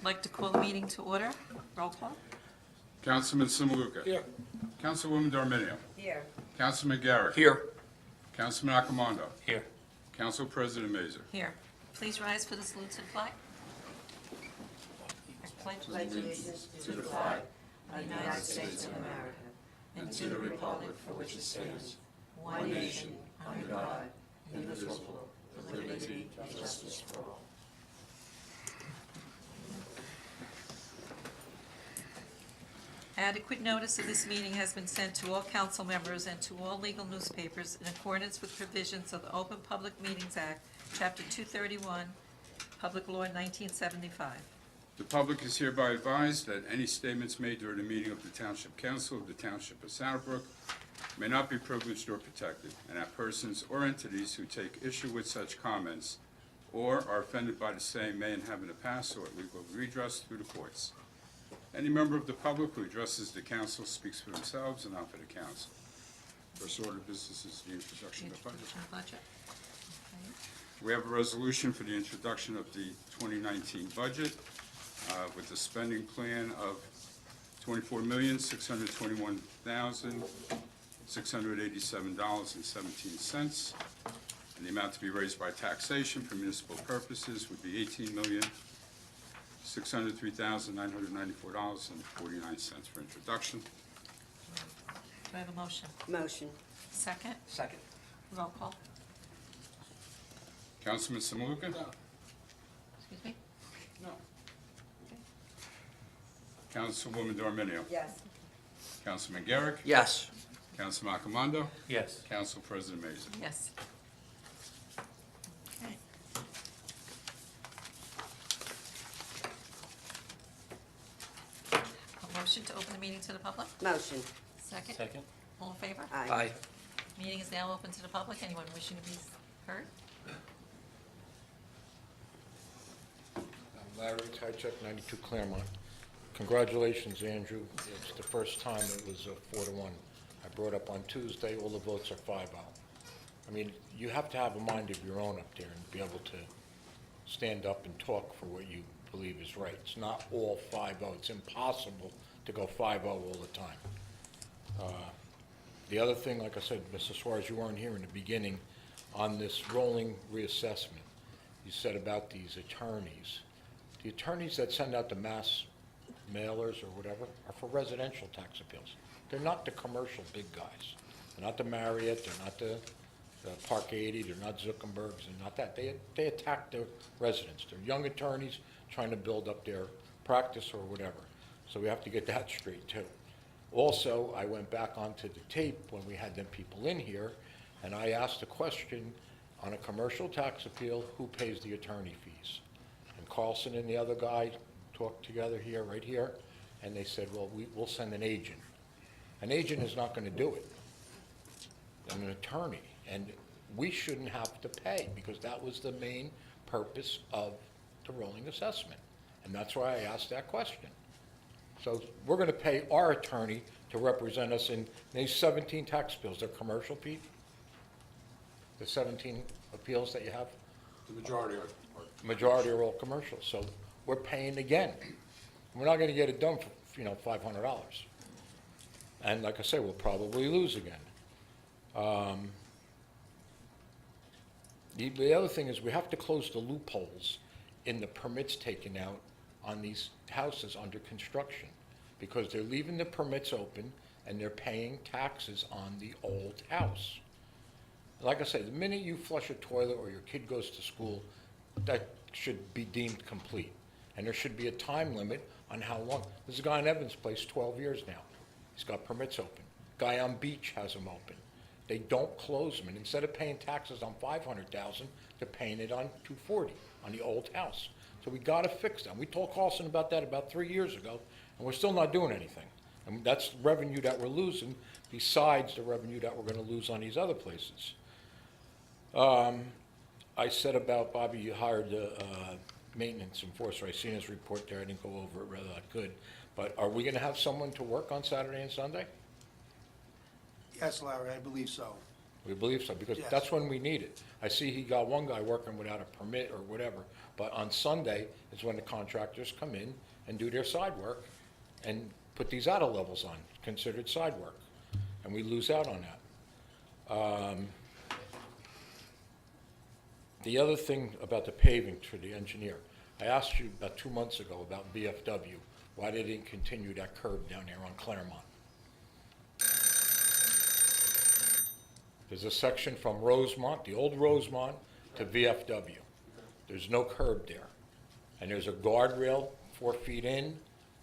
I'd like to call the meeting to order. Roll call. Councilman Simaluka. Here. Councilwoman Darminio. Here. Councilman Garrett. Here. Councilman Accomando. Here. Council President Mazur. Here. Please rise for the salute to the flag. I pledge Allegiance to the flag of the United States of America and to the republic for which it stands, one nation, under God, indivisible, with liberty and justice for all. Adequate notice of this meeting has been sent to all council members and to all legal newspapers in accordance with provisions of the Open Public Meetings Act, Chapter 231, Public Law 1975. The public is hereby advised that any statements made during the meeting of the Township Council of the Township of Brook may not be privileged or protected, and that persons or entities who take issue with such comments or are offended by the same may and have in the past sought legal redress through the courts. Any member of the public who addresses the council speaks for themselves and not for the council. First order of business is the introduction of the budget. Introduction of budget. We have a resolution for the introduction of the 2019 budget with the spending plan of $24,621,687.17. And the amount to be raised by taxation for municipal purposes would be $18,603,994.49 for introduction. Do I have a motion? Motion. Second? Second. Roll call. Councilman Simaluka? Excuse me? No. Councilwoman Darminio? Yes. Councilman Garrett? Yes. Councilman Accomando? Yes. Council President Mazur. Yes. Okay. A motion to open the meeting to the public? Motion. Second? Second. All in favor? Aye. Meeting is now open to the public. Anyone wishing to be heard? Larry Tychek, 92 Claremont. Congratulations, Andrew. It's the first time it was 4-1. I brought up on Tuesday, all the votes are 5-0. I mean, you have to have a mind of your own up there and be able to stand up and talk for what you believe is right. It's not all 5-0. It's impossible to go 5-0 all the time. The other thing, like I said, Mr. Suarez, you weren't here in the beginning, on this rolling reassessment. You said about these attorneys. The attorneys that send out the mass mailers or whatever are for residential tax appeals. They're not the commercial big guys. They're not the Marriott, they're not the Park 80, they're not Zuckerbergs, they're not that. They attack the residents. They're young attorneys trying to build up their practice or whatever. So we have to get that straight too. Also, I went back onto the tape when we had them people in here, and I asked a question on a commercial tax appeal, who pays the attorney fees? And Carlson and the other guy talked together here, right here, and they said, well, we'll send an agent. An agent is not going to do it. An attorney. And we shouldn't have to pay, because that was the main purpose of the rolling assessment. And that's why I asked that question. So we're going to pay our attorney to represent us in these 17 tax appeals. They're commercial, Pete? The 17 appeals that you have? The majority are. Majority are all commercial, so we're paying again. We're not gonna get it done for, $500. And like I say, we'll probably lose again. The other thing is we have to close the loopholes in the permits taken out on these houses under construction, because they're leaving the permits open and they're paying taxes on the old house. Like I said, the minute you flush a toilet or your kid goes to school, that should be deemed complete. And there should be a time limit on how long. There's a guy in Evans Place, 12 years now. He's got permits open. Guy on Beach has them open. They don't close them, and instead of paying taxes on $500,000, they're paying it on $240 on the old house. So we gotta fix that. We told Carlson about that about 3 years ago, and we're still not doing anything. And that's revenue that we're losing, besides the revenue that we're gonna lose on these other places. I said about Bobby, you hired the maintenance enforcer. I seen his report there. I didn't go over it rather good. But are we going to have someone to work on Saturday and Sunday? Yes, Larry, I believe so. We believe so, because Yes. that's when we need it. I see he got one guy working without a permit or whatever, but on Sunday is when the contractors come in and do their side work and put these auto levels on, considered side work, and we lose out on that. The other thing about the paving to the engineer, I asked you about 2 months ago about VFW, why they didn't continue that curb down there on Claremont. There's a section from Rosemont, the old Rosemont, to VFW. There's no curb there. And there's a guardrail 4 feet in.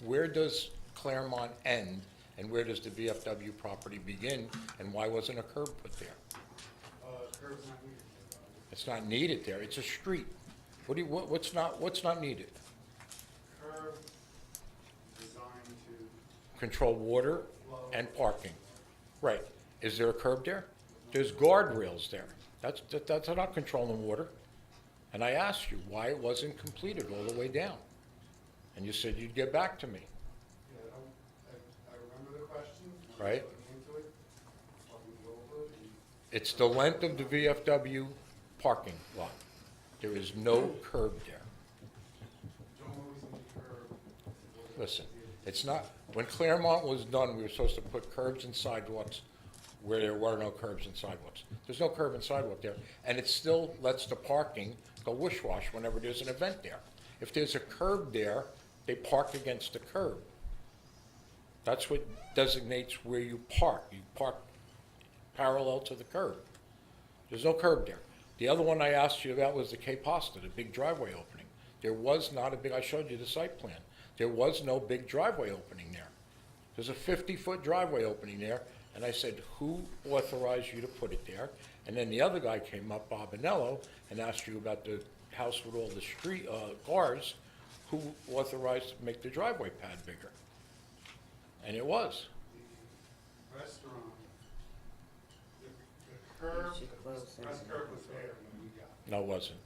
Where does Claremont end, and where does the VFW property begin, and why wasn't a curb put there? Curb's not needed. It's not needed there, it's a street. What's not needed? Curb designed to Control water and parking. Right. Is there a curb there? There's guardrails there. That's not controlling water. And I asked you why it wasn't completed all the way down. And you said you'd get back to me, Yeah, I remember the question. right? Looking into it, talking over it, and It's the length of the VFW parking lot. There is no curb there. don't always need curb. Listen, it's not, when Claremont was done, we were supposed to put curbs and sidewalks where there were no curbs and sidewalks. There's no curb and sidewalk there, and it still lets the parking go wish-wash whenever there's an event there. If there's a curb there, they park against the curb. That's what designates where you park. You park parallel to the curb. There's no curb there. The other one I asked you about was the Cape Pasta, the big driveway opening. There was not a big, I showed you the site plan. There was no big driveway opening there. There's a 50-foot driveway opening there, and I said, who authorized you to put it there? And then the other guy came up, Bob Anello, and asked you about the house with all the street, cars, who authorized to make the driveway pad bigger? And it was. The restaurant, the curb, the press curb was there when we got it. No, it wasn't.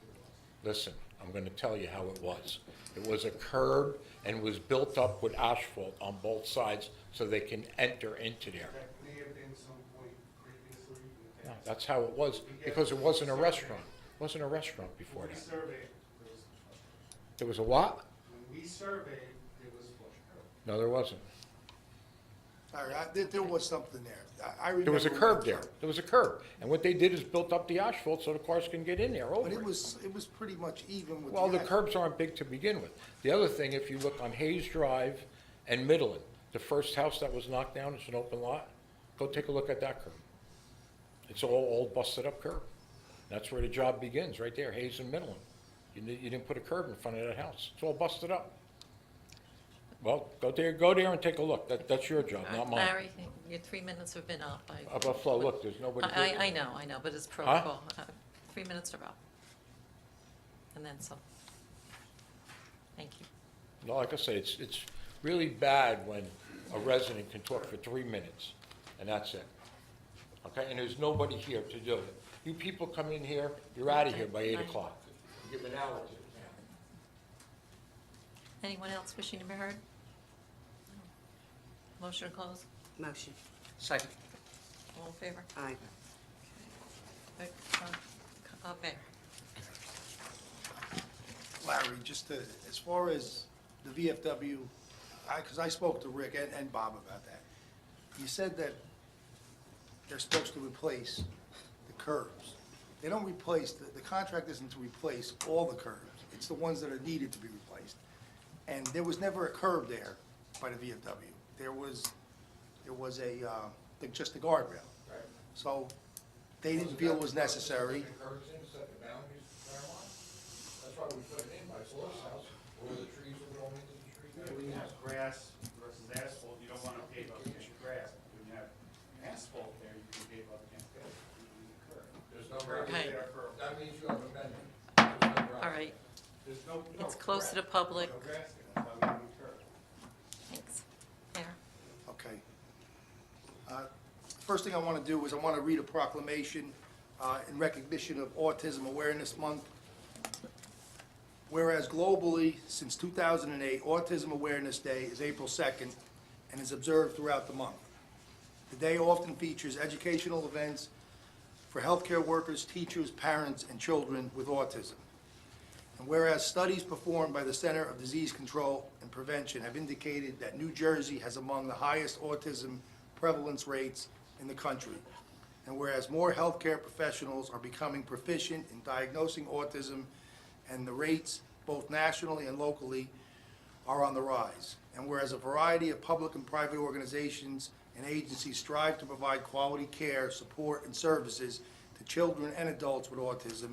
Listen, I'm gonna tell you how it was. It was a curb and was built up with asphalt on both sides so they can enter into there. That may have been some point previously. in the No, past. that's how it was, because it wasn't a restaurant. It wasn't a restaurant before When we that. surveyed, There was a what? when we surveyed, it was flush curb. No, there wasn't. All right, there was something there. I remember. There was a when curb that there. There was a curb. And what they did is built up the asphalt so the cars can get in there over But it. it was pretty much even with the. Well, the asphalt. curbs aren't big to begin with. The other thing, if you look on Hayes Drive and Midland, the first house that was knocked down, it's an open lot, go take a look at that curb. It's all old busted up curb. That's where the job begins, right there, Hayes and Midland. You didn't put a curb in front of that house. It's all busted up. Well, go there and take a look. That's your job, not mine. Larry, your 3 minutes have been up. About Flo, look, there's nobody here. I know, but it's protocol. 3 minutes are up. And then some. Thank you. No, like I say, it's really bad when a resident can talk for 3 minutes, and that's it. Okay, and there's nobody here to do it. You people come in here, you're out of here by 8 o'clock. Give an hour to the town. Anyone else wishing to be heard? Motion to close? Motion. Second. All in favor? Aye. Mayor. Larry, just as far as the VFW, because I spoke to Rick and Bob about that. You said that they're supposed to replace the curbs. They don't replace, the contract isn't to replace all the curbs. It's the ones that are needed to be replaced. And there was never a curb there by the VFW. There was just a guardrail. Right. So they didn't feel it was necessary. Curbs in, set the boundaries of Claremont. That's why we put it in by Flo's house, where the trees are going into the street. When you have grass versus asphalt, you don't want to pave up against grass. When you have asphalt there, you can pave up against it. There's no Curb is Okay. there for- That means you have amendment. There's no ground. All right, There's no. it's close to the public. No grass there, that's why we need curb. Thanks. Mayor. Okay. First thing I want to do is I want to read a proclamation in recognition of Autism Awareness Month. Whereas globally, since 2008, Autism Awareness Day is April 2nd and is observed throughout the month. The day often features educational events for healthcare workers, teachers, parents, and children with autism. And whereas studies performed by the Center of Disease Control and Prevention have indicated that New Jersey has among the highest autism prevalence rates in the country, and whereas more healthcare professionals are becoming proficient in diagnosing autism, and the rates, both nationally and locally, are on the rise, and whereas a variety of public and private organizations and agencies strive to provide quality care, support, and services to children and adults with autism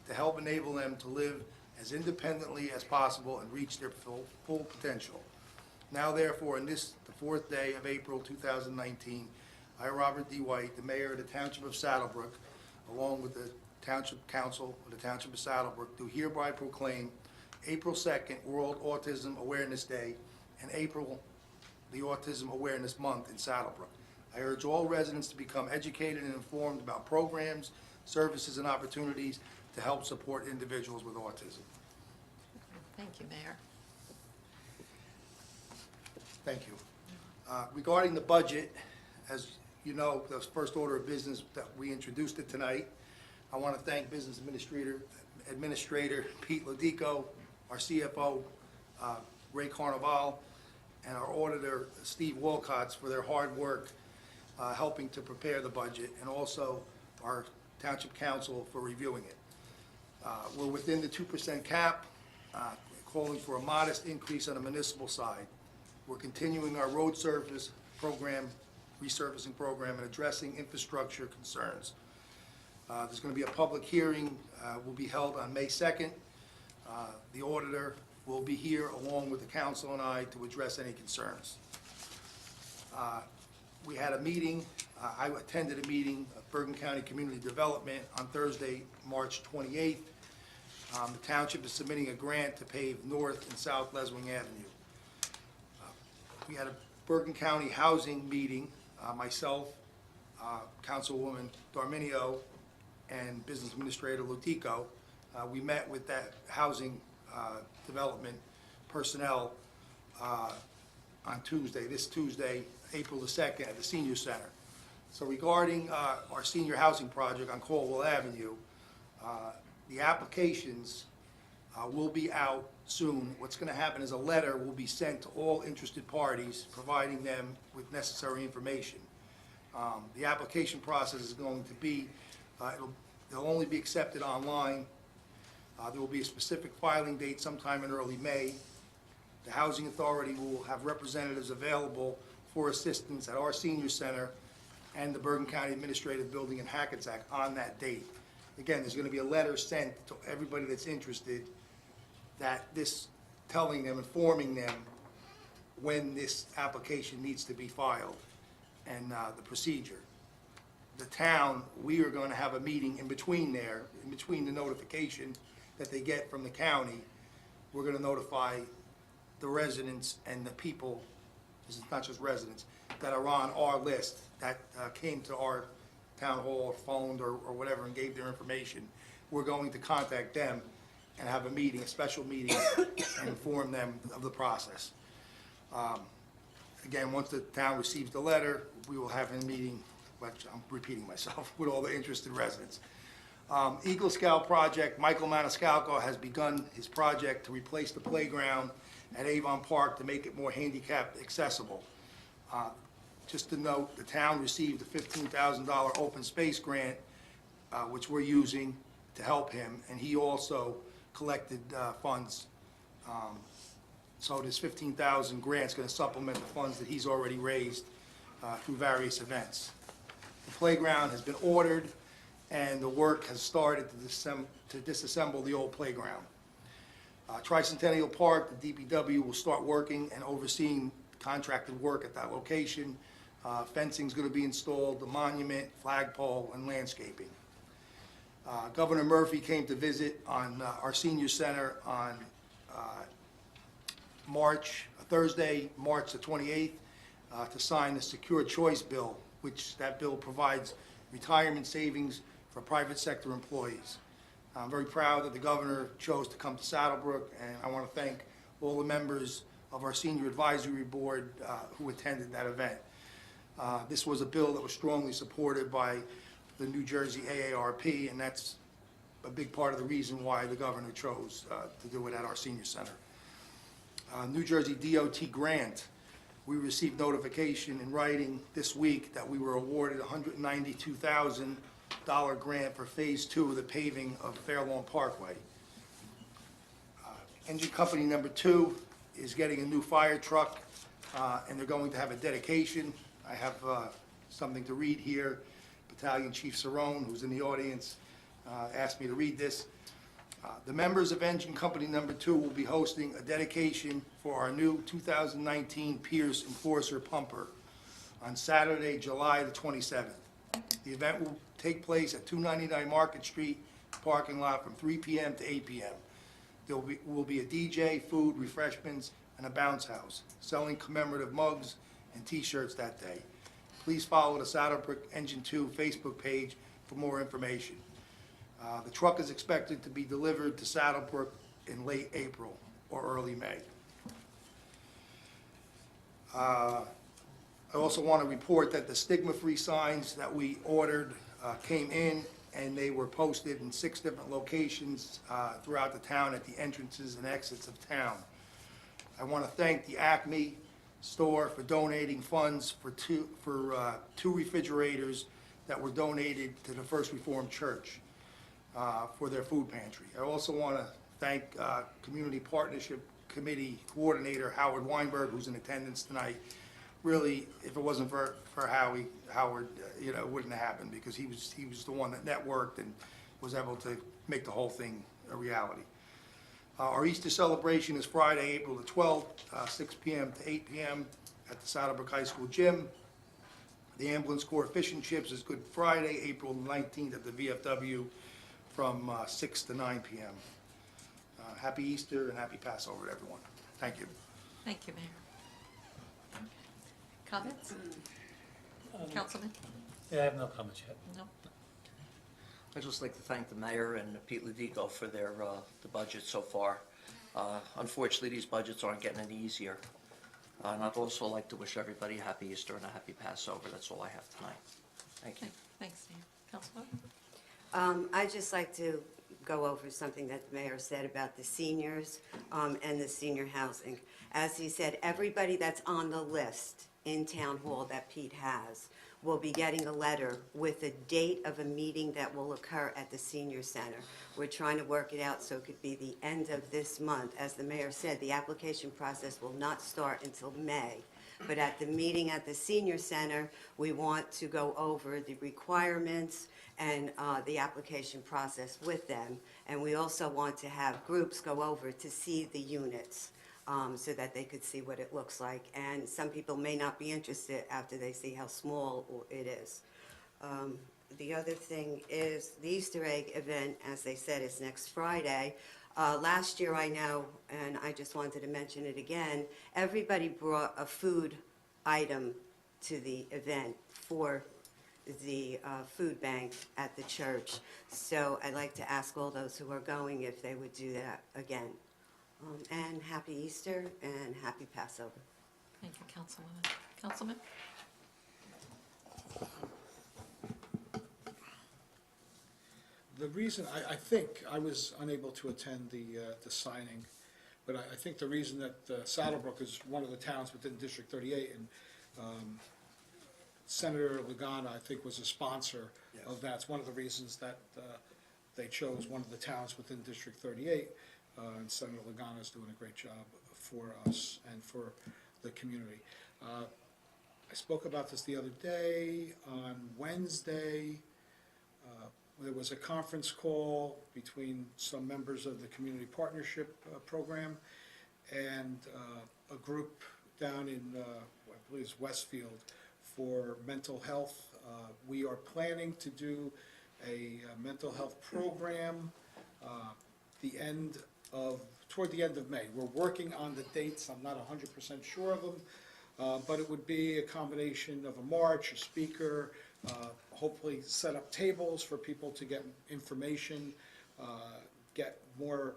to help enable them to live as independently as possible and reach their full potential. Now therefore, in this, the fourth day of April 2019, I, Robert D. White, the mayor of the Township of Saddlebrook, along with the Township Council of the Township of Saddlebrook, do hereby proclaim April 2nd World Autism Awareness Day and April the Autism Awareness Month in Saddlebrook. I urge all residents to become educated and informed about programs, services, and opportunities to help support individuals with autism. Thank you, Mayor. Thank you. Regarding the budget, as you know, the first order of business that we introduced it tonight, I want to thank Business Administrator Pete Lodico, our CFO, Ray Carnival, and our auditor, Steve Wilcox, for their hard work helping to prepare the budget, and also our Township Council for reviewing it. We're within the 2% cap, calling for a modest increase on the municipal side. We're continuing our road surface program, resurfacing program, and addressing infrastructure concerns. There's going to be a public hearing, will be held on May 2nd. The auditor will be here along with the council and I to address any concerns. We had a meeting, I attended a meeting of Bergen County Community Development on Thursday, March 28th. The township is submitting a grant to pave North and South Leswing Avenue. We had a Bergen County housing meeting, myself, Councilwoman Darminio, and Business Administrator Lutico. We met with that housing development personnel on Tuesday, this Tuesday, April the 2nd, at the Senior Center. So regarding our senior housing project on Caldwell Avenue, the applications will be out soon. What's going to happen is a letter will be sent to all interested parties, providing them with necessary information. The application process is going to be, they'll only be accepted online. There will be a specific filing date sometime in early May. The Housing Authority will have representatives available for assistance at our senior center and the Bergen County Administrative Building in Hackensack on that date. Again, there's going to be a letter sent to everybody that's interested, that this telling them, informing them when this application needs to be filed and the procedure. The town, we are going to have a meeting in between there, in between the notification that they get from the county. We're going to notify the residents and the people, this is not just residents, that are on our list that came to our town hall or phoned or whatever and gave their information. We're going to contact them and have a meeting, a special meeting, and inform them of the process. Again, once the town receives the letter, we will have a meeting, which I'm repeating myself, with all the interested residents. Eagle Scout project, Michael Maniscalco has begun his project to replace the playground at Avon Park to make it more handicap accessible. Just to note, the town received a $15,000 open space grant, which we're using to help him, and he also collected funds. So this $15,000 grant is going to supplement the funds that he's already raised through various events. The playground has been ordered, and the work has started to disassemble the old playground. Tricentennial Park, the DPW will start working and overseeing contracted work at that location. Fencing is going to be installed, the monument, flagpole, and landscaping. Governor Murphy came to visit on our senior center on Thursday, March the 28th, to sign the Secure Choice Bill, which that bill provides retirement savings for private sector employees. I'm very proud that the governor chose to come to Saddlebrook, and I want to thank all the members of our senior advisory board who attended that event. This was a bill that was strongly supported by the New Jersey AARP, and that's a big part of the reason why the governor chose to do it at our senior center. New Jersey DOT grant. We received notification in writing this week that we were awarded a $192,000 grant for Phase 2 of the paving of Fairlawn Parkway. Engine company number 2 is getting a new fire truck, and they're going to have a dedication. I have something to read here. Battalion Chief Cerrone, who's in the audience, asked me to read this. The members of Engine Company Number 2 will be hosting a dedication for our new 2019 Pierce Enforcer pumper on Saturday, July the 27th. The event will take place at 299 Market Street parking lot from 3 p.m. to 8 p.m. There will be a DJ, food, refreshments, and a bounce house, selling commemorative mugs and T-shirts that day. Please follow the Saddlebrook Engine 2 Facebook page for more information. The truck is expected to be delivered to Saddlebrook in late April or early May. I also want to report that the stigma-free signs that we ordered came in, and they were posted in 6 different locations throughout the town at the entrances and exits of town. I want to thank the Acme store for donating funds for two refrigerators that were donated to the First Reformed Church for their food pantry. I also want to thank Community Partnership Committee Coordinator Howard Weinberg, who's in attendance tonight. Really, if it wasn't for Howard, it wouldn't have happened, because he was the one that networked and was able to make the whole thing a reality. Our Easter celebration is Friday, April the 12th, 6 p.m. to 8 p.m. at the Saddlebrook High School gym. The Ambulance Corps Fish and Chips is Good Friday, April 19th at the VFW from 6 to 9 p.m. Happy Easter and happy Passover to everyone. Thank you. Thank you, Mayor. Comments? Councilman? Yeah, I have no comments yet. No? I'd just like to thank the mayor and Pete Ludico for their, the budget so far. Unfortunately, these budgets aren't getting any easier. And I'd also like to wish everybody a happy Easter and a happy Passover. That's all I have tonight. Thank you. Thanks, Mayor. Councilman? I'd just like to go over something that the mayor said about the seniors and the senior housing. As he said, everybody that's on the list in Town Hall that Pete has will be getting a letter with a date of a meeting that will occur at the senior center. We're trying to work it out so it could be the end of this month. As the mayor said, the application process will not start until May. But at the meeting at the senior center, we want to go over the requirements and the application process with them. And we also want to have groups go over to see the units so that they could see what it looks like. And some people may not be interested after they see how small it is. The other thing is the Easter egg event, as they said, is next Friday. Last year, I know, and I just wanted to mention it again, everybody brought a food item to the event for the food bank at the church. So I'd like to ask all those who are going if they would do that again. And happy Easter and happy Passover. Thank you, Councilwoman. Councilman? The reason, I think, I was unable to attend the signing, but I think the reason that Saddlebrook is one of the towns within District 38, and Senator Lagana, I think, was a sponsor of that. It's one of the reasons that they chose one of the towns within District 38, and Senator Lagana is doing a great job for us and for the community. I spoke about this the other day. On Wednesday, there was a conference call between some members of the Community Partnership Program and a group down in, I believe it's Westfield, for mental health. We are planning to do a mental health program toward the end of May. We're working on the dates. I'm not 100% sure of them, but it would be a combination of a march, a speaker, hopefully set up tables for people to get information, get more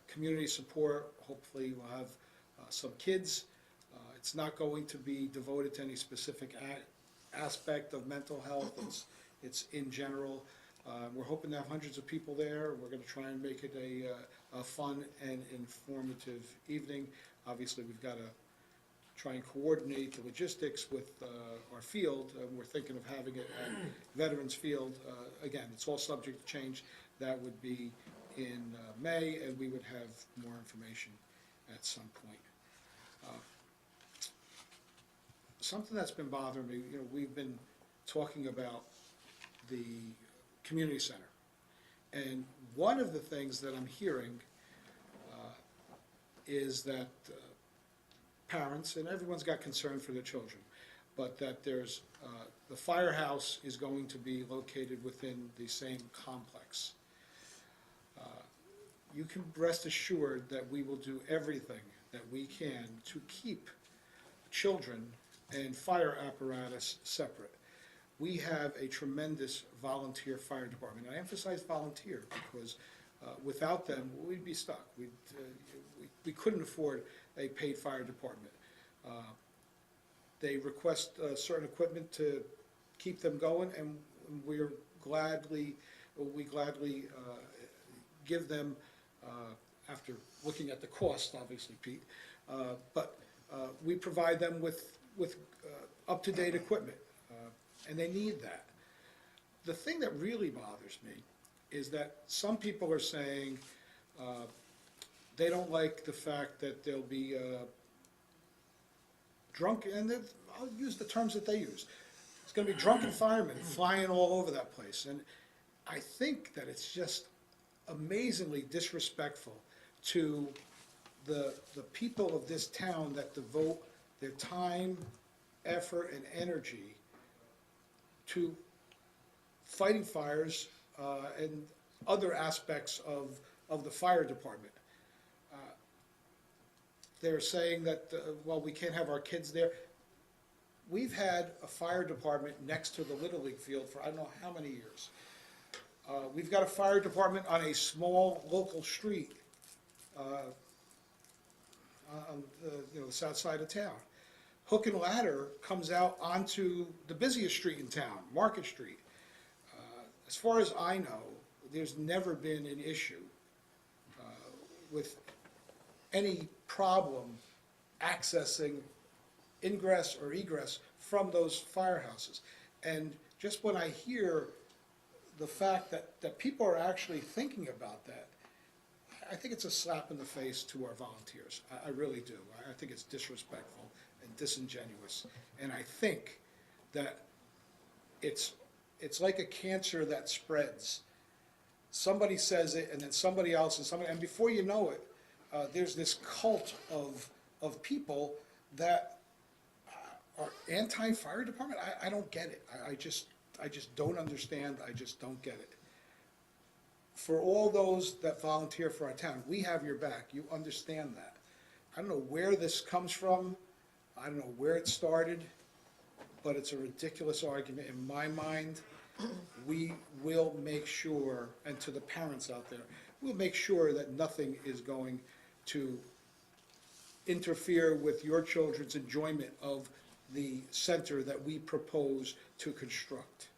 community support. Hopefully we'll have some kids. It's not going to be devoted to any specific aspect of mental health. it's in general. We're hoping to have hundreds of people there. We're gonna try and make it a fun and informative evening. Obviously, we've gotta try and coordinate the logistics with our field. We're thinking of having it at Veterans Field. Again, it's all subject to change. That would be in May, and we would have more information at some point. Something that's been bothering me, we've been talking about the community center. And one of the things that I'm hearing is that parents, and everyone's got concern for their children, but that there's, the firehouse is going to be located within the same complex. You can rest assured that we will do everything that we can to keep children and fire apparatus separate. We have a tremendous volunteer fire department. I emphasize volunteer because without them, we'd be stuck. We couldn't afford a paid fire department. They request certain equipment to keep them going, and we gladly give them, after looking at the cost, obviously, Pete, but we provide them with up-to-date equipment, and they need that. The thing that really bothers me is that some people are saying they don't like the fact that there'll be drunk, and I'll use the terms that they use. It's gonna be drunken firemen flying all over that place, and I think that it's just amazingly disrespectful to the people of this town that devote their time, effort, and energy to fighting fires and other aspects of the fire department. They're saying that, well, we can't have our kids there. We've had a fire department next to the Little League field for I don't know how many years. We've got a fire department on a small local street on the south side of town. Hook and Ladder comes out onto the busiest street in town, Market Street. As far as I know, there's never been an issue with any problem accessing ingress or egress from those firehouses. And just when I hear the fact that people are actually thinking about that, I think it's a slap in the face to our volunteers. I really do. I think it's disrespectful and disingenuous. And I think that it's like a cancer that spreads. Somebody says it, and then somebody else, and before you know it, there's this cult of people that are anti-fire department. I don't get it. I just don't understand. I just don't get it. For all those that volunteer for our town, we have your back. You understand that. I don't know where this comes from. I don't know where it started, but it's a ridiculous argument. In my mind, we will make sure, and to the parents out there, we'll make sure that nothing is going to interfere with your children's enjoyment of the center that we propose to construct.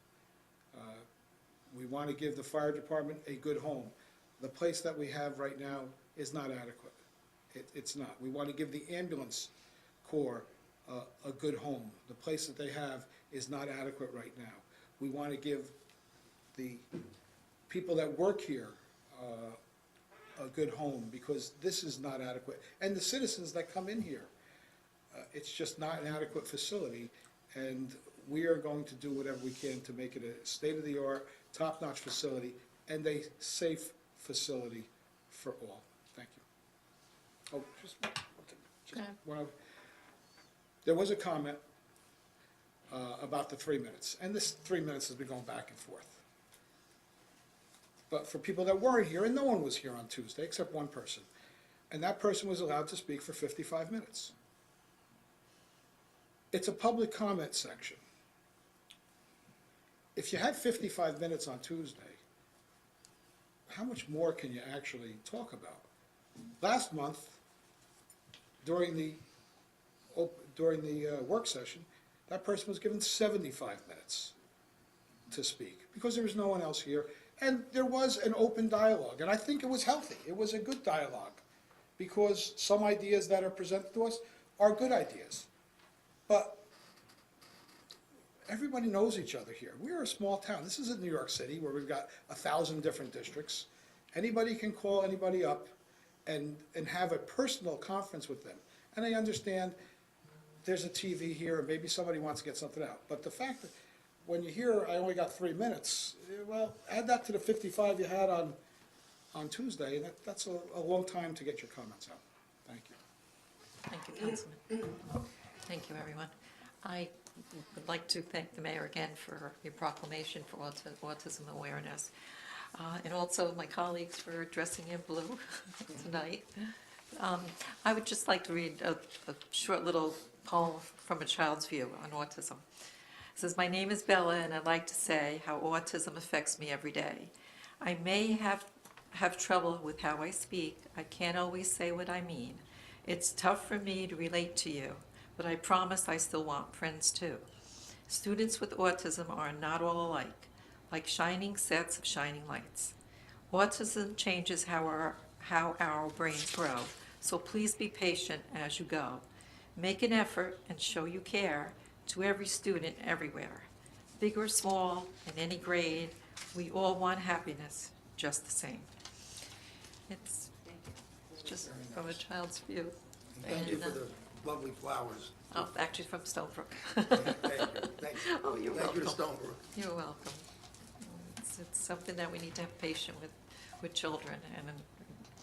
We want to give the fire department a good home. The place that we have right now is not adequate. It's not. We want to give the ambulance corps a good home. The place that they have is not adequate right now. We want to give the people that work here a good home, because this is not adequate. And the citizens that come in here, it's just not an adequate facility, and we are going to do whatever we can to make it a state-of-the-art, top-notch facility and a safe facility for all. Thank you. Oh, just one. There was a comment about the 3 minutes, and this 3 minutes has been going back and forth. But for people that weren't here, and no one was here on Tuesday except one person, and that person was allowed to speak for 55 minutes. It's a public comment section. If you had 55 minutes on Tuesday, how much more can you actually talk about? Last month, during the work session, that person was given 75 minutes to speak, because there was no one else here, and there was an open dialogue, and I think it was healthy. It was a good dialogue, because some ideas that are presented to us are good ideas. But everybody knows each other here. We're a small town. This isn't New York City, where we've got 1,000 different districts. Anybody can call anybody up and have a personal conference with them. And I understand there's a TV here, and maybe somebody wants to get something out. But the fact that when you hear, I only got 3 minutes, well, add that to the 55 you had on Tuesday, and that's a long time to get your comments out. Thank you. Thank you, Councilman. Thank you, everyone. I would like to thank the mayor again for your proclamation for autism awareness. And also my colleagues for dressing in blue tonight. I would just like to read a short little poem from a child's view on autism. It says, "My name is Bella, and I'd like to say how autism affects me every day. I may have trouble with how I speak. I can't always say what I mean. It's tough for me to relate to you, but I promise I still want friends too. Students with autism are not all alike, like shining sets of shining lights. Autism changes how our brains grow, so please be patient as you go. Make an effort and show you care to every student everywhere. Big or small, in any grade, we all want happiness just the same." It's just from a child's view. Thank you And, for the lovely flowers. Oh, actually from Stonebrook. Thank you, thank you. Oh, you're Thank you to welcome. Stonebrook. You're welcome. It's something that we need to have patience with children, and I'm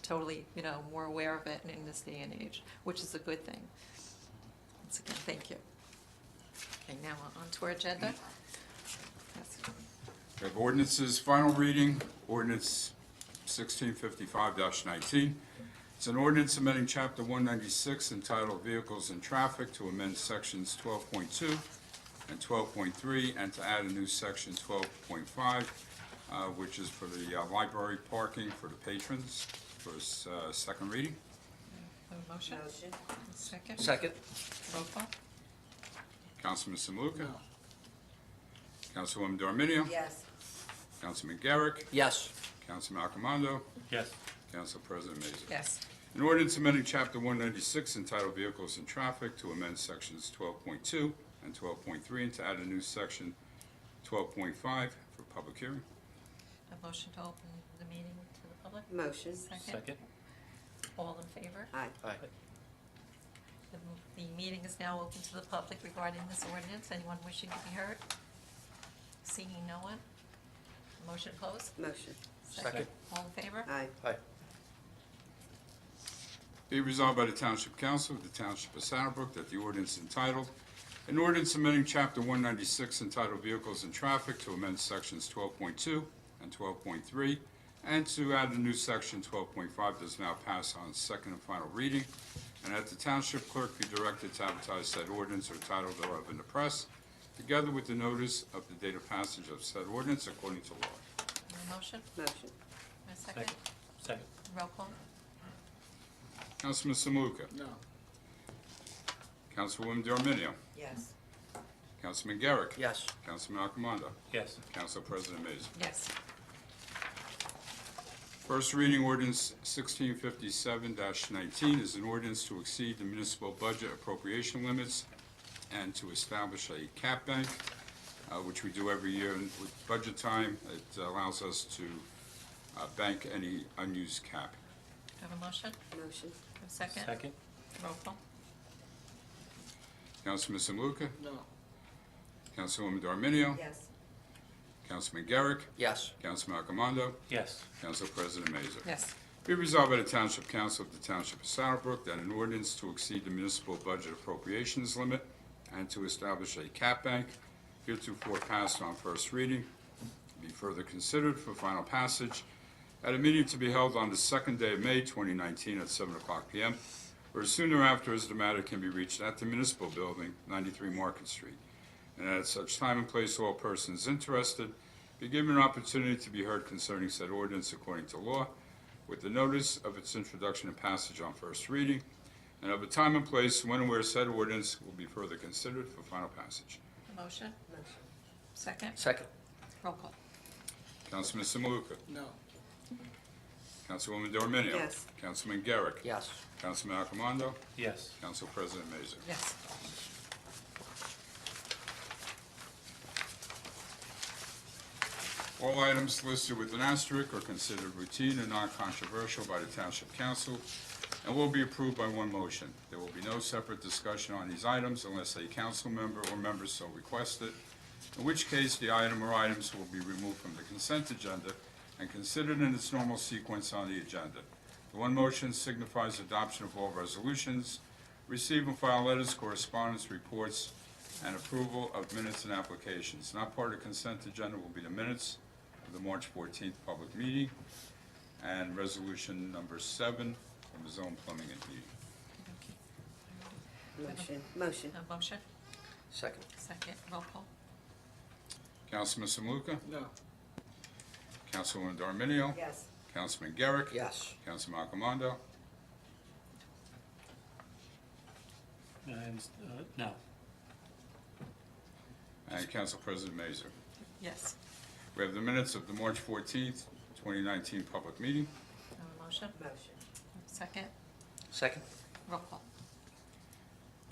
totally, more aware of it in this day and age, which is a good thing. Once again, thank you. Okay, now on to our agenda. Yes. We have ordinances, final reading, ordinance 1655-19. It's an ordinance amending Chapter 196 entitled Vehicles and Traffic to amend Sections 12.2 and 12.3 and to add a new Section 12.5, which is for the library parking for the patrons, for second reading. Have a motion? Second? Second. Roll call? Councilman Samuka? Councilwoman Dorminio? Yes. Councilman Garrick? Yes. Councilman Accomando? Yes. Council President Mazer. Yes. An ordinance amending Chapter 196 entitled Vehicles and Traffic to amend Sections 12.2 and 12.3 and to add a new Section 12.5 for public hearing. A motion to open the meeting to the public? Motion. Second? All in favor? Aye. Aye. The meeting is now open to the public regarding this ordinance. Anyone wishing to be heard? Seeing no one? Motion closed? Motion. Second. All in favor? Aye. Aye. Be resolved by the Township Council of the Township of Saddlebrook that the ordinance entitled, an ordinance amending Chapter 196 entitled Vehicles and Traffic to amend Sections 12.2 and 12.3 and to add a new Section 12.5 does now pass on second and final reading, and that the Township Clerk be directed to advertise said ordinance or title thereof in the press, together with the notice of the date of passage of said ordinance according to law. A motion? Motion. A second? Second. Roll call? Councilman Samuka? No. Councilwoman Dorminio? Yes. Councilman Garrick? Yes. Councilman Accomando? Yes. Council President Mazer. Yes. First reading ordinance 1657-19 is an ordinance to exceed the municipal budget appropriation limits and to establish a cap bank, which we do every year. And with budget time, it allows us to bank any unused cap. Have a motion? Motion. A second? Second. Roll call? Councilman Samuka? No. Councilwoman Dorminio? Yes. Councilman Garrick? Yes. Councilman Accomando? Yes. Council President Mazer. Yes. Be resolved by the Township Council of the Township of Saddlebrook that an ordinance to exceed the municipal budget appropriations limit and to establish a cap bank heretofore passed on first reading be further considered for final passage at a meeting to be held on the second day of May 2019 at 7:00 p.m. or soon thereafter as the matter can be reached at the municipal building, 93 Market Street. And at such time and place, all persons interested be given an opportunity to be heard concerning said ordinance according to law, with the notice of its introduction and passage on first reading, and of a time and place when and where said ordinance will be further considered for final passage. A motion? Motion. Second? Second. Roll call. Councilman Samaluka. No. Councilwoman Dorminio. Yes. Councilman Garrick. Yes. Councilman Accomando. Yes. Council President Mazur. Yes. All items listed with an asterisk are considered routine and non-controversial by the Township Council and will be approved by one motion. There will be no separate discussion on these items unless a council member or members so requested, in which case the item or items will be removed from the consent agenda and considered in its normal sequence on the agenda. The one motion signifies adoption of all resolutions, receive and file letters, correspondence, reports, and approval of minutes and applications. Not part of the consent agenda will be the minutes of the March 14th public meeting and resolution number 7 from the zone plumbing and heating. Motion. A motion? Second. Second. Roll call. Councilman Samaluka. No. Councilwoman Dorminio. Yes. Councilman Garrick. Yes. Councilman Accomando. And, no. And Council President Mazur. Yes. We have the minutes of the March 14th, 2019 public meeting. A motion? Motion. Second. Second. Roll call.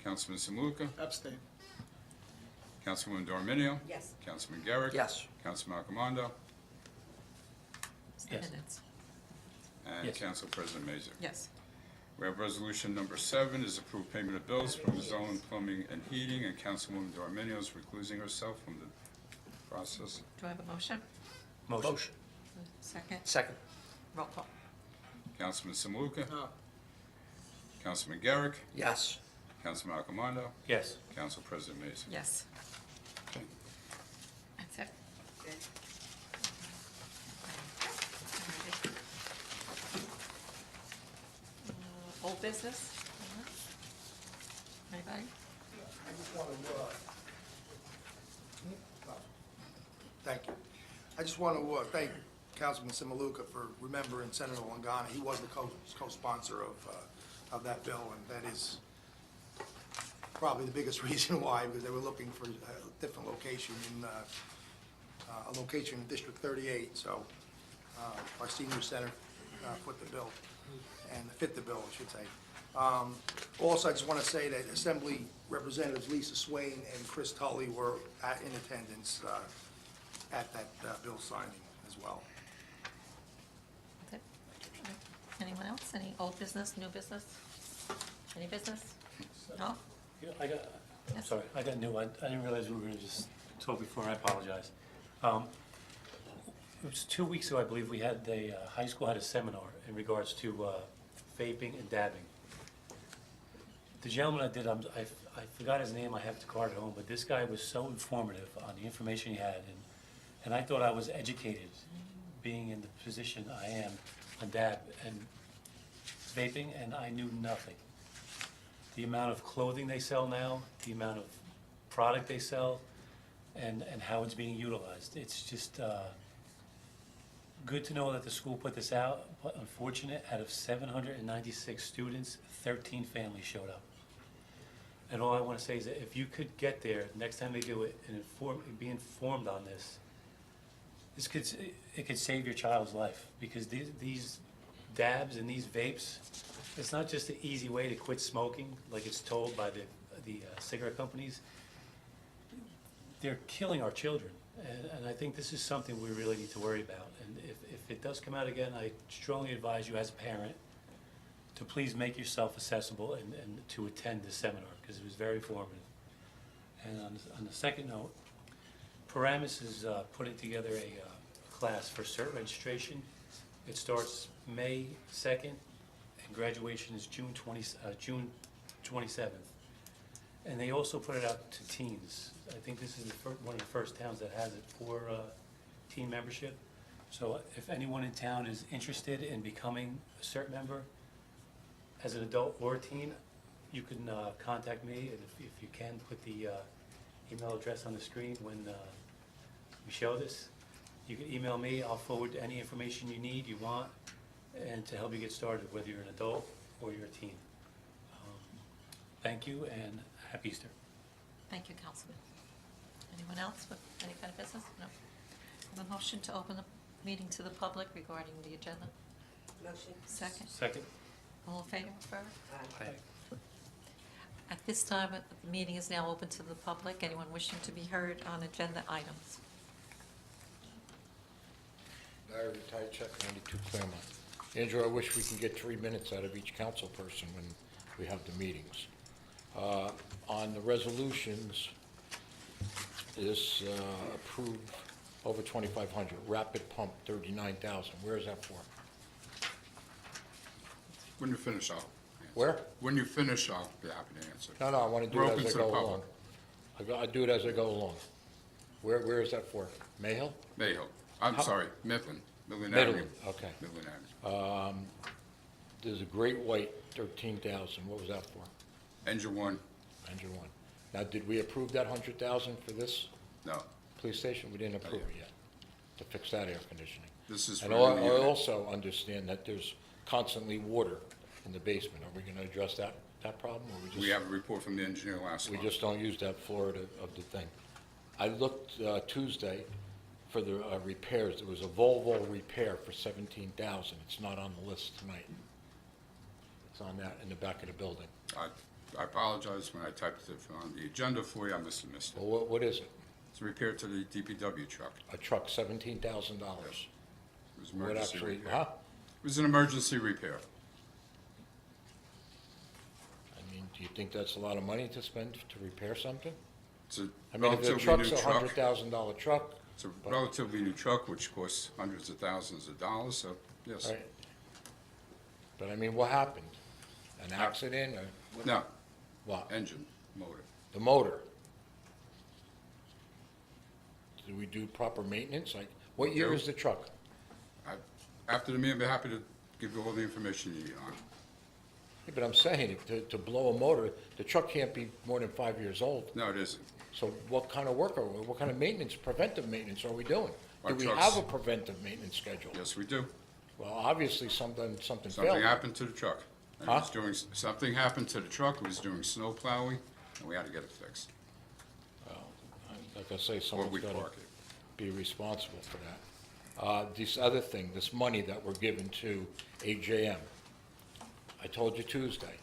Councilman Samaluka. Abstain. Councilwoman Dorminio. Yes. Councilman Garrick. Yes. Councilman Accomando. Yes. Minutes. And Yes. Council President Mazur. Yes. We have resolution number 7 is approved payment of bills from the zone plumbing and heating, and Councilwoman Dorminio is reclusing herself from the process. Do I have a motion? Motion. Second. Second. Roll call. Councilman Samaluka. No. Councilman Garrick. Yes. Councilman Accomando. Yes. Council President Mazur. Yes. Okay. That's it. Good. Old business? Anybody? I just want to, thank you. I just want to thank Councilman Samaluka for remembering Senator Longana. He was the co-sponsor of that bill, and that is probably the biggest reason why, because they were looking for a different location in, a location in District 38. So our senior center fit the bill, I should say. Also, I just want to say that Assembly Representatives Lisa Swain and Chris Tully were in attendance at that bill signing as well. That's it. Anyone else? Any old business, new business? Any business? No? Yeah, I'm Yes. sorry, I got new. I didn't realize we were gonna just talk before, I apologize. It was 2 weeks ago, I believe, we had high school had a seminar in regards to vaping and dabbing. The gentleman I did, I forgot his name, I have the card at home, but this guy was so informative on the information he had, and I thought I was educated, being in the position I am on dab and vaping, and I knew nothing. The amount of clothing they sell now, the amount of product they sell, and how it's being utilized. It's just good to know that the school put this out, but unfortunate, out of 796 students, 13 families showed up. And all I want to say is that if you could get there, next time they do it, and be informed on this, it could save your child's life, because these dabs and these vapes, it's not just an easy way to quit smoking, like it's told by the cigarette companies. They're killing our children, and I think this is something we really need to worry about. And if it does come out again, I strongly advise you as a parent to please make yourself accessible and to attend this seminar, because it was very informative. And on the second note, Paramus is putting together a class for cert registration. It starts May 2nd, and graduation is June 27th. And they also put it out to teens. I think this is one of the first towns that has it for teen membership. So if anyone in town is interested in becoming a cert member, as an adult or a teen, you can contact me, and if you can, put the email address on the screen when we show this. You can email me, I'll forward any information you need, you want, and to help you get started, whether you're an adult or you're a teen. Thank you, and happy Easter. Thank you, Councilman. Anyone else with any kind of business? No. A motion to open the meeting to the public regarding the agenda. Motion? Second. Second? All in favor? Aye. Aye. At this time, the meeting is now open to the public. Anyone wishing to be heard on agenda items? Larry, retired check, 92 Claremont. Andrew, I wish we can get 3 minutes out of each council person when we have the meetings. On the resolutions, this approved over 2,500, rapid pump 39,000. Where is that for? When you finish, I'll answer. Where? When you finish, I'll be happy to answer. No, I want to do We're it open as to I the go public. along. I do it as I go along. Where is that for? Mayhill? Mayhill. I'm How- sorry, Midland Avenue. Midland, okay. Midland Avenue. There's a Great White, 13,000. What was that for? Engine one, Engine one. Now, did we approve that 100,000 for this no. police station? We didn't approve yet. it yet, to fix that air conditioning. This is for And a I new unit. also understand that there's constantly water in the basement. Are we going to address that problem, or We have a report from the engineer last we month. just don't use that floor of the thing? I looked Tuesday for the repairs. There was a Volvo repair for 17,000. It's not on the list tonight. It's on that in the back of the building. I apologize, when I typed it on the agenda for you, I must have missed it. Well, what is it? It's a repair to the DPW truck. A truck, $17,000. It was What emergency actually, repair. huh? It was an emergency repair. I mean, do you think that's a lot of money to spend to repair something? It's a I mean, if the relatively truck's new a truck. $100,000 truck, It's a relatively new truck, which costs hundreds of thousands of dollars, so, yes. right? But I mean, what happened? An accident or No, what? engine, motor. The motor? Do we do proper maintenance? Like, what year do. is the truck? After the meeting, I'll be happy to give you all the information you need on it. Yeah, but I'm saying, to blow a motor, the truck can't be more than 5 years old. No, it isn't. So what kind of work are we, what kind of maintenance, preventive maintenance are we doing? Our Do we trucks- have a preventive maintenance schedule? Yes, we do. Well, obviously, something Something failed. happened to the truck. And it Huh? was doing, something happened to the truck, it was doing snow plowing, and we had to get it fixed. Well, like I say, Or someone's we got to park it. be responsible for that. This other thing, this money that we're giving to AJM, I told you Tuesday,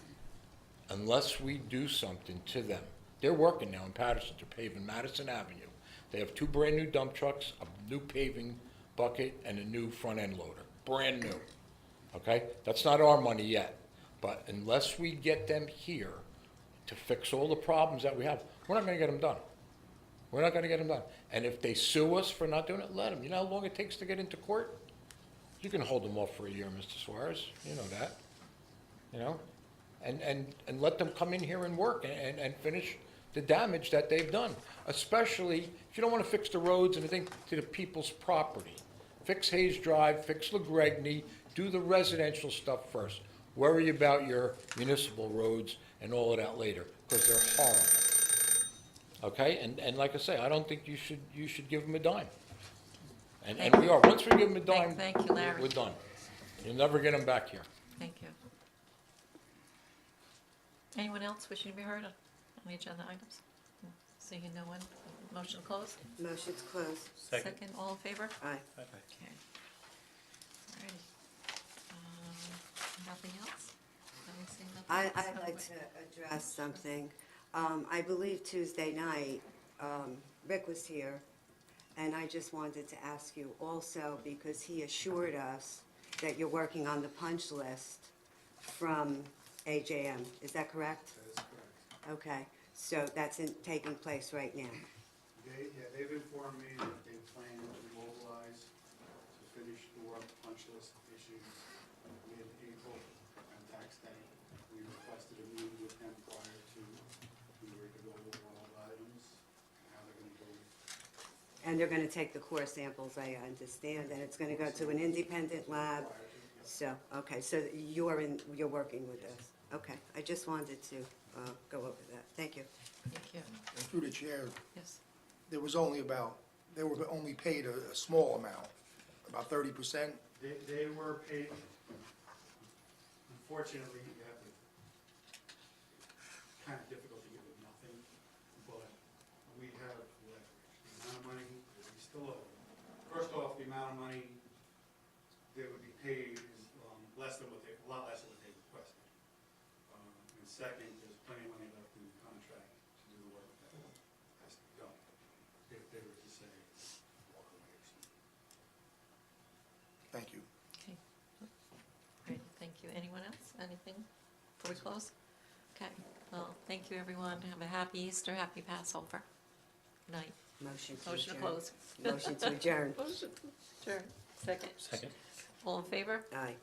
unless we do something to them, they're working now in Patterson, they're paving Madison Avenue. They have 2 brand-new dump trucks, a new paving bucket, and a new front-end loader, brand new. Okay? That's not our money yet, but unless we get them here to fix all the problems that we have, we're not gonna get them done. We're not gonna get them done. And if they sue us for not doing it, let them. You know how long it takes to get into court? You can hold them off for a year, Mr. Suarez, you know that, you know? And let them come in here and work and finish the damage that they've done. Especially if you don't wanna fix the roads and the thing to the people's property. Fix Hayes Drive, fix LaGregne, do the residential stuff first. Worry about your municipal roads and all of that later, because they're horrible. Okay, and like I say, I don't think you should give them a dime. And we are, once we give them a dime, Thank you, Larry. we're done. You'll never get them back here. Thank you. Anyone else wishing to be heard on the agenda items? Seeing no one, motion closed? Motion's closed. Second? All in favor? Aye. Okay. Alrighty. Nothing else? Anything else? I'd like to address something. I believe Tuesday night, Rick was here, and I just wanted to ask you also, because he assured us that you're working on the punch list from AJM. Is that correct? That is correct. Okay, so that's taking place right now. They've informed me that they plan to mobilize to finish the work punch list issues mid-April on tax day. We requested a meeting with them prior to, we were to go over all the items, and how they're gonna go. And they're gonna take the core samples, I understand, and it's gonna go to an independent lab. So, okay, so you're working with this. Okay, I just wanted to go over that. Thank you. Thank you. And through the chair, Yes. they were only paid a small amount, about 30%. They were paid, unfortunately, you have to, kind of difficult to give them nothing, but we have leverage. The amount of money that we still owe. First amount of money that would be paid is less than what they, a lot less than what they requested. And second, there's plenty of money left in the contract to do the work that has to be done, if they were to say, walk away or something. Thank you. Okay. Great, thank you. Anyone else? Anything before we close? Okay, well, thank you, everyone. Have a happy Easter, happy Passover. Good night. Motion to Motion to adjourn. close. Motion to adjourn. Motion to adjourn. Second. Second. All in favor? Aye.